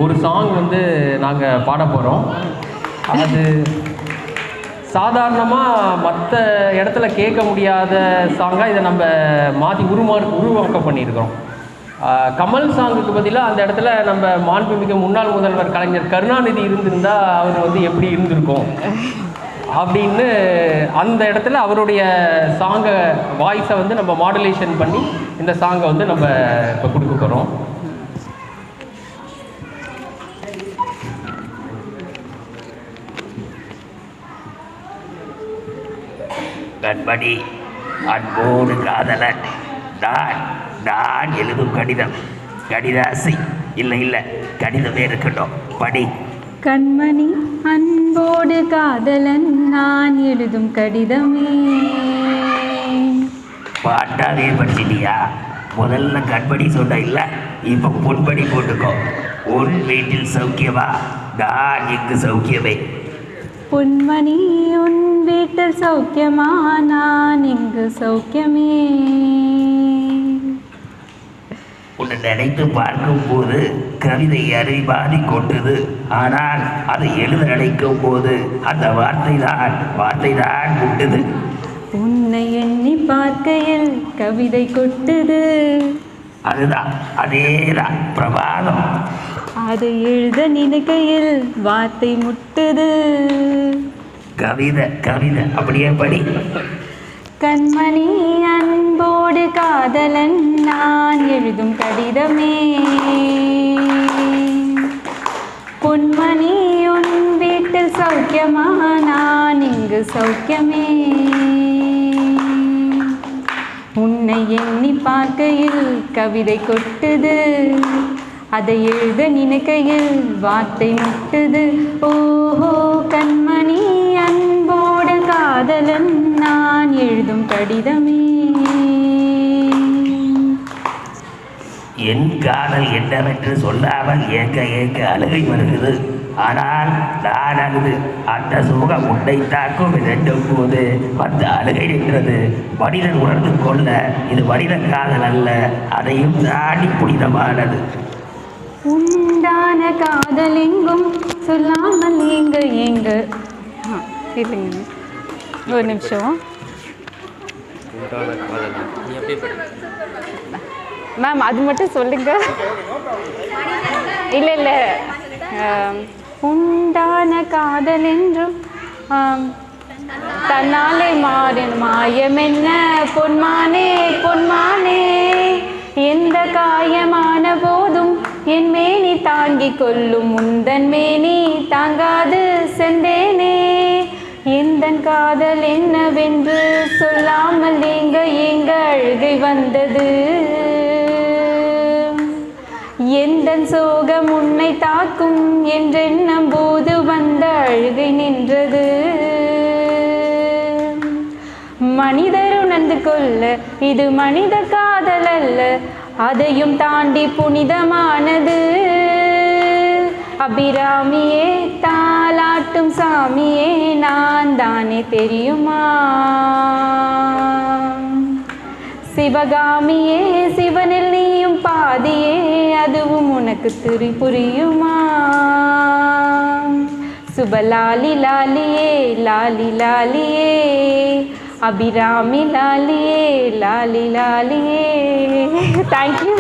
ஒரு சாங் வந்து நாங்கள் பாட போகிறோம். அது சாதாரணமாக மற்ற இடத்துல கேட்க முடியாத சாங்காக இதை நம்ம மாற்றி உருவாக்கம் பண்ணியிருக்கிறோம். கமல் சாங்குக்கு பதிலாக அந்த இடத்துல நம்ம மாண்புமிகு முன்னாள் முதல்வர் கலைஞர் கருணாநிதி இருந்திருந்தால் அவர் வந்து எப்படி இருந்திருக்கும் அப்படின்னு அந்த இடத்துல அவருடைய சாங்கை வாய்ஸை வந்து நம்ம மாடுலேஷன் பண்ணி இந்த சாங்கை வந்து நம்ம இப்போ கொடுக்க போகிறோம். கண்மணி அன்போடு காதலன் நான் நான் எழுதும் கடிதம் கடிதாசி இல்லை கடிதமே இருக்கட்டும் படி. கண்மணி அன்போடு காதலன் நான் எழுதும் கடிதமே. பாட்டாவே படிச்சிட்டியா? முதல்ல கண்மணி சொன்ன இல்லை, இப்போ பொன்படி போட்டுக்கோ. உன் வீட்டில் சௌக்கியமா? நான் இங்கு சௌக்கியமே. பொன்மணி உன் வீட்டில் சௌக்கியமா? நான் இங்கு சௌக்கியமே. உன்னை நினைத்து பார்க்கும் போது கவிதை அறிவாதி கொண்டது. ஆனால் அதை எழுத நினைக்கும் போது அந்த வார்த்தை தான் கொண்டது. உன்னை எண்ணி பார்க்கையில் கவிதை கொட்டுது. அதுதான் அதேதான் பிரபாதம். அதை எழுத நினைக்கையில் வார்த்தை முட்டுது. கவிதை அப்படியே படி. கண்மணி அன்போடு காதலன் நான் எழுதும் கடிதமே. பொன்மணி உன் வீட்டில் சௌக்கியமா? நான் இங்கு சௌக்கியமே. உன்னை எண்ணி பார்க்கையில் கவிதை கொட்டுது. அதை எழுத நினைக்கையில் வார்த்தை முட்டுது. ஓஹோ கண்மணி அன்போடு காதலன் நான் எழுதும் கடிதமே. என் காதல் என்னவென்று சொல்லாமல் ஏக்க அழுகை வருகிறது. ஆனால் நான் அழுது அந்த சுகம் உன்னை தாக்கும் வேண்டும் போது அந்த அழுகை நின்றது. மனிதன் உணர்ந்து கொள்ள இது மனித காதல் அல்ல, அதையும் தாண்டி புனிதமானது. உண்டான காதல் எங்கும் சொல்லாமல் எங்க இல்லைங்க, ஒரு நிமிஷம் மேம், அது மட்டும் சொல்லுங்க. இல்லை உண்டான காதல் என்றும் தன்னாலே மாறின் மாயம் என்ன பொன்மானே பொன்மானே. எந்த காயமான போதும் என் மேனி தாங்கிக் கொள்ளும் முந்தன் மேனி தாங்காது சென்றேனே. எந்தன் காதல் என்னவென்று சொல்லாமல் எங்க அழுகை வந்தது. எந்தன் சோகம் உன்னை தாக்கும் என்றென்னும் போது வந்த அழுகை நின்றது. மனிதர் உணர்ந்து கொள்ள இது மனித காதல் அல்ல, அதையும் தாண்டி புனிதமானது. அபிராமியே தாலாட்டும் சாமியே நான் தானே தெரியுமா? சிவகாமியே சிவனில் நீயும் பாதியே அதுவும் உனக்கு புரியுமா? சுபலாலி லாலியே லாலி லாலியே அபிராமி லாலியே லாலி லாலியே. தேங்க்யூ.